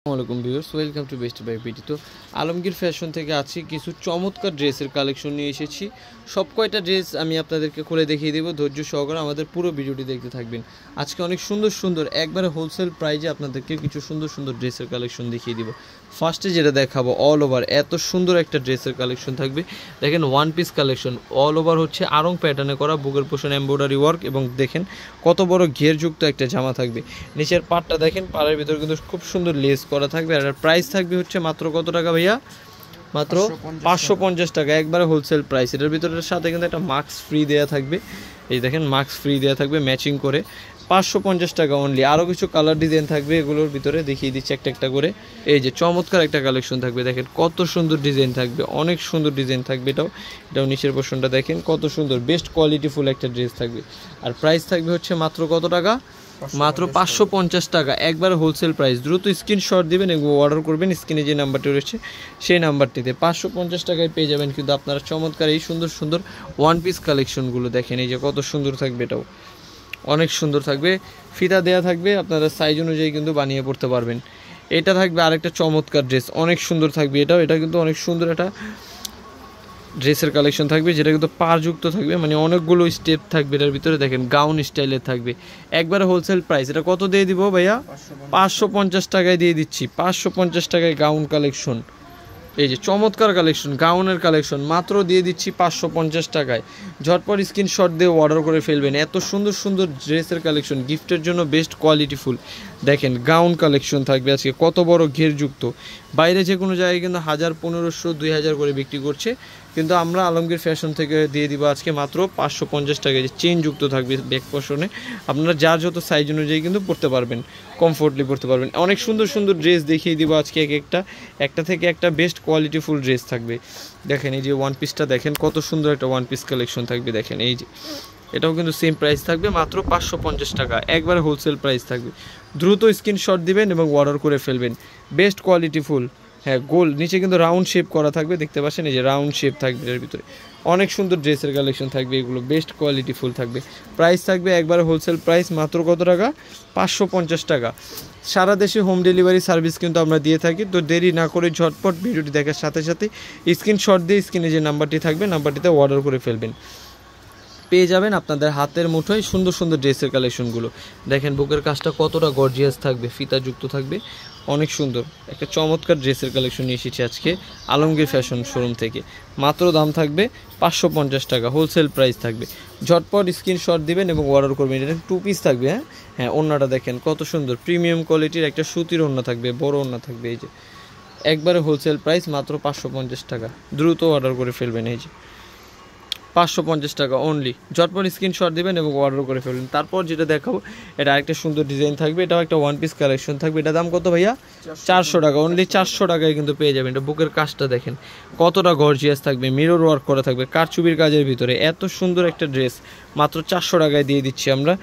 আসসালামু আলাইকুম viewers, welcome to best buy BD. তো আলমগীর ফ্যাশন থেকে আছি কিছু চমৎকার ড্রেসের কালেকশন নিয়ে এসেছি। সব কয়টা ড্রেস আমি আপনাদেরকে খুলে দেখিয়ে দেবো, ধৈর্য সহকারে আমাদের পুরো ভিডিওটি দেখতে থাকবেন। আজকে অনেক সুন্দর সুন্দর একবারে হোলসেল প্রাইজে আপনাদেরকে কিছু সুন্দর সুন্দর ড্রেসের কালেকশন দেখিয়ে দিব। ফার্স্টে যেটা দেখাবো, অল ওভার এত সুন্দর একটা ড্রেসের কালেকশন থাকবে। দেখেন one piece collection, all over হচ্ছে আড়ং প্যাটার্নে করা, বুকের পোষণ এমব্রয়ডারি ওয়ার্ক এবং দেখেন কত বড় ঘেরযুক্ত একটা জামা থাকবে। নিচের পাটটা দেখেন, পাড়ের ভিতরে কিন্তু খুব সুন্দর লেস করা থাকবে। আর প্রাইস থাকবে হচ্ছে মাত্র কত টাকা ভাইয়া? মাত্র 550 টাকা, একবারে হোলসেল প্রাইস। এটার ভিতরের সাথে কিন্তু একটা মাস্ক ফ্রি দেওয়া থাকবে। এই দেখেন মাস্ক ফ্রি দেওয়া থাকবে ম্যাচিং করে, 550 টাকা অনলি। আরও কিছু কালার ডিজাইন থাকবে, এগুলোর ভিতরে দেখিয়ে দিচ্ছি একটা একটা করে। এই যে চমৎকার একটা কালেকশন থাকবে, দেখেন কত সুন্দর ডিজাইন থাকবে, অনেক সুন্দর ডিজাইন থাকবে। এটাও নিচের পোর্শনটা দেখেন কত সুন্দর, বেস্ট কোয়ালিটিফুল একটা ড্রেস থাকবে। আর প্রাইস থাকবে হচ্ছে মাত্র কত টাকা? মাত্র 550 টাকা, একবার হোলসেল প্রাইস। দ্রুত স্ক্রিনশট দিবেন এবং অর্ডার করবেন। স্ক্রিনে যে নাম্বারটি রয়েছে সেই নাম্বারটিতে 550 টাকায় পেয়ে যাবেন কিন্তু আপনারা চমৎকার এই সুন্দর সুন্দর ওয়ান পিস কালেকশনগুলো। দেখেন এই যে কত সুন্দর থাকবে, এটাও অনেক সুন্দর থাকবে। ফিতা দেয়া থাকবে, আপনারা সাইজ অনুযায়ী কিন্তু বানিয়ে পড়তে পারবেন। এটা থাকবে আরেকটা চমৎকার ড্রেস, অনেক সুন্দর থাকবে। এটা কিন্তু অনেক সুন্দর একটা ড্রেসের কালেকশন থাকবে, যেটা কিন্তু পারযুক্ত থাকবে, মানে অনেকগুলো স্টেপ থাকবে এটার ভিতরে। দেখেন গাউন স্টাইলের থাকবে, একবারে হোলসেল প্রাইস। এটা কত দিয়ে দিব ভাইয়া? 550 টাকায় দিয়ে দিচ্ছি। 550 টাকায় গাউন কালেকশন। এই যে চমৎকার কালেকশন, গাউনের কালেকশন মাত্র দিয়ে দিচ্ছি 550 টাকায়। ঝটপট স্ক্রিনশট দিয়ে অর্ডার করে ফেলবেন। এত সুন্দর সুন্দর ড্রেসের কালেকশন, গিফটের জন্য বেস্ট কোয়ালিটিফুল। দেখেন গাউন কালেকশন থাকবে আজকে, কত বড় ঘেরযুক্ত। বাইরে যে কোনো জায়গায় কিন্তু 1000, 1500, 2000 করে বিক্রি করছে, কিন্তু আমরা আলমগীর ফ্যাশন থেকে দিয়ে দিব আজকে মাত্র 550 টাকায়। যে চেনযুক্ত থাকবে ব্যাক পোর্শনে, আপনারা যার যত সাইজ অনুযায়ী কিন্তু পরতে পারবেন, কমফোর্টলি পরতে পারবেন। অনেক সুন্দর সুন্দর ড্রেস দেখিয়ে দিব আজকে, একটা থেকে একটা বেস্ট কোয়ালিটিফুল ড্রেস থাকবে। দেখেন এই যে ওয়ান পিসটা দেখেন কত সুন্দর একটা ওয়ান পিস কালেকশন থাকবে। দেখেন এই যে এটাও কিন্তু সেম প্রাইস থাকবে, মাত্র 550 টাকা, একবারে হোলসেল প্রাইস থাকবে। দ্রুত স্ক্রিনশট দিবেন এবং অর্ডার করে ফেলবেন। বেস্ট কোয়ালিটিফুল, হ্যাঁ গোল, নিচে কিন্তু রাউন্ড শেপ করা থাকবে, দেখতে পাচ্ছেন এই যে রাউন্ড শেপ থাকবে এর ভিতরে। অনেক সুন্দর ড্রেসের কালেকশন থাকবে, এগুলো বেস্ট কোয়ালিটিফুল থাকবে। প্রাইস থাকবে একবারে হোলসেল প্রাইস, মাত্র কত টাকা? 550 টাকা। সারা দেশে হোম ডেলিভারি সার্ভিস কিন্তু আমরা দিয়ে থাকি। তো দেরি না করে ঝটপট ভিডিওটি দেখার সাথে সাথে স্ক্রিনশট দিয়ে স্ক্রিনে যে নাম্বারটি থাকবে নাম্বারটিতে অর্ডার করে ফেলবেন। পেয়ে যাবেন আপনাদের হাতের মুঠোয় সুন্দর সুন্দর ড্রেসের কালেকশনগুলো। দেখেন বুকের কাজটা কতটা গর্জিয়াস থাকবে, ফিতাযুক্ত থাকবে, অনেক সুন্দর একটা চমৎকার ড্রেসের কালেকশন নিয়ে এসেছি আজকে আলমগীর ফ্যাশন শোরুম থেকে। মাত্র দাম থাকবে 550 টাকা, হোলসেল প্রাইস থাকবে। ঝটপট স্ক্রিনশট দিবেন এবং অর্ডার করবেন। এটা টু পিস থাকবে। হ্যাঁ ওড়নাটা দেখেন কত সুন্দর, প্রিমিয়াম কোয়ালিটির একটা সুতির ওড়না থাকবে, বড় ওড়না থাকবে। এই যে একবারে হোলসেল প্রাইস, মাত্র 550 টাকা। দ্রুত অর্ডার করে ফেলবেন। এই যে 550 টাকা অনলি। ঝটপট স্ক্রিনশট দেবেন এবং অর্ডার করে ফেলবেন। তারপর যেটা দেখাবো, এটা আরেকটা সুন্দর ডিজাইন থাকবে, এটাও একটা ওয়ান পিস কালেকশন থাকবে। এটা দাম কত ভাইয়া? 400 টাকা অনলি। 400 টাকায় কিন্তু পেয়ে যাবেন। এটা বুকের কাজটা দেখেন কতটা গর্জিয়াস থাকবে, মিরর ওয়ার্ক করা থাকবে কারচুপির কাজের ভিতরে। এত সুন্দর একটা ড্রেস মাত্র 400 টাকায় দিয়ে দিচ্ছি আমরা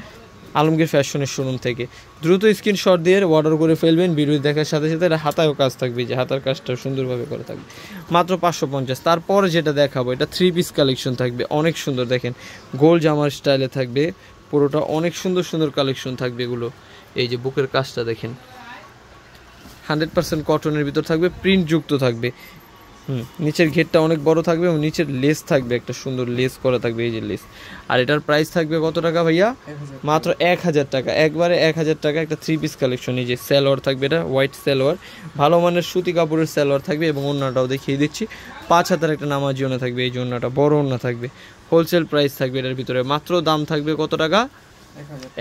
আলমগীর ফ্যাশনের শোরুম থেকে। দ্রুত স্ক্রিনশট দিয়ে অর্ডার করে ফেলবেন। ভিডিও দেখার সাথে সাথে এটা হাতায়ও কাজ থাকবে, যে হাতার কাজটা সুন্দরভাবে করা থাকবে, মাত্র 550। তারপরে যেটা দেখাবো, এটা থ্রি পিস কালেকশন থাকবে, অনেক সুন্দর। দেখেন গোল জামার স্টাইলে থাকবে পুরোটা, অনেক সুন্দর সুন্দর কালেকশন থাকবে এগুলো। এই যে বুকের কাজটা দেখেন 100% কটনের ভিতর থাকবে, প্রিন্ট যুক্ত থাকবে। নিচের ঘেরটা অনেক বড় থাকবে এবং নিচের লেস থাকবে, একটা সুন্দর লেস করা থাকবে, এই যে লেস। আর এটার প্রাইস থাকবে কত টাকা ভাইয়া? মাত্র 1000 টাকা, একবারে 1000 টাকা। একটা থ্রি পিস কালেকশন। এই যে সালোয়ার থাকবে, এটা হোয়াইট সালোয়ার, ভালো মানের সুতি কাপড়ের সালোয়ার থাকবে এবং ওড়নাটাও দেখিয়ে দিচ্ছি 5 হাতের একটা নামাজি ওড়না থাকবে। এই যে ওড়নাটা বড় ওড়না থাকবে, হোলসেল প্রাইস থাকবে এটার ভিতরে। মাত্র দাম থাকবে কত টাকা?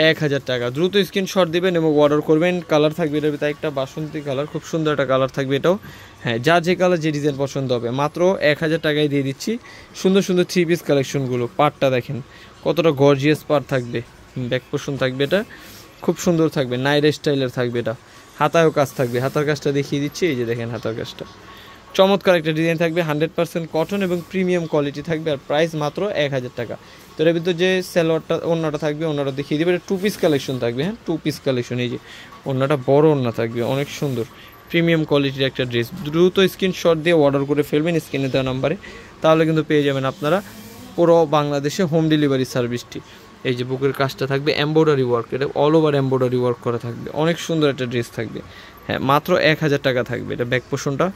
1000 টাকা। দ্রুত স্ক্রিনশট দিবেন এবং অর্ডার করবেন। কালার থাকবে এটার ভিতরে একটা বাসন্তী কালার, খুব সুন্দর একটা কালার থাকবে এটাও। হ্যাঁ যা যে কালার যে ডিজাইন পছন্দ হবে, মাত্র 1000 টাকায় দিয়ে দিচ্ছি সুন্দর সুন্দর থ্রি পিস কালেকশনগুলো। পাটটা দেখেন কতটা গর্জিয়াস পাট থাকবে, ব্যাক পোর্শন থাকবে, এটা খুব সুন্দর থাকবে, নাইরা স্টাইলের থাকবে। এটা হাতায়ও কাজ থাকবে, হাতার কাজটা দেখিয়ে দিচ্ছি। এই যে দেখেন হাতার কাজটা চমৎকার একটা ডিজাইন থাকবে, 100% কটন এবং প্রিমিয়াম কোয়ালিটি থাকবে। আর প্রাইস মাত্র 1000 টাকা। তো এর ভিতরে যে সালোয়ারটা ওড়নাটা থাকবে, ওড়নাটা দেখিয়ে দেবে। এটা টু পিস কালেকশন থাকবে। হ্যাঁ টু পিস কালেকশন। এই যে ওড়নাটা বড় ওড়না থাকবে, অনেক সুন্দর প্রিমিয়াম কোয়ালিটির একটা ড্রেস। দ্রুত স্ক্রিনশট দিয়ে অর্ডার করে ফেলবেন স্ক্রিনে দেওয়া নাম্বারে, তাহলে কিন্তু পেয়ে যাবেন আপনারা পুরো বাংলাদেশে হোম ডেলিভারি সার্ভিসটি। এই যে বুকের কাজটা থাকবে এমব্রয়ডারি ওয়ার্ক, এটা অল ওভার এমব্রয়ডারি ওয়ার্ক করা থাকবে, অনেক সুন্দর একটা ড্রেস থাকবে। হ্যাঁ মাত্র 1000 টাকা থাকবে। এটা ব্যাক পোর্শনটা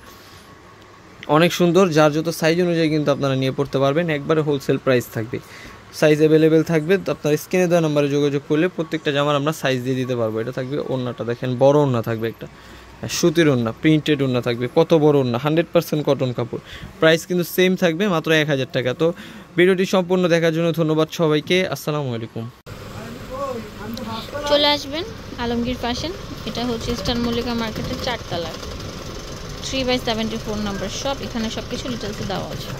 অনেক সুন্দর, যার যত সাইজ অনুযায়ী কিন্তু আপনারা নিয়ে পড়তে পারবেন, একবারে হোলসেল প্রাইস থাকবে, সাইজ অ্যাভেলেবেল থাকবে। তো আপনার স্ক্রিনে দেওয়া নাম্বারে যোগাযোগ করলে প্রত্যেকটা জামার আমরা সাইজ দিয়ে দিতে পারবো। এটা থাকবে ওড়নাটা, দেখেন বড় ওড়না থাকবে একটা, সুতির ওড়না, প্রিন্টেড ওড়না থাকবে, কত বড় ওড়না, 100% কটন কাপড়। প্রাইস কিন্তু সেম থাকবে, মাত্র 1000 টাকা। তো ভিডিওটি সম্পূর্ণ দেখার জন্য ধন্যবাদ সবাইকে, আসসালামু আলাইকুম। চলে আসবেন আলমগীর ফ্যাশন, এটা হচ্ছে ইস্টার্ন মল্লিকা মার্কেটের 4 তলায় 3/74 নম্বর শপ। এখানে সব কিছু ডিটেলসে দেওয়া আছে।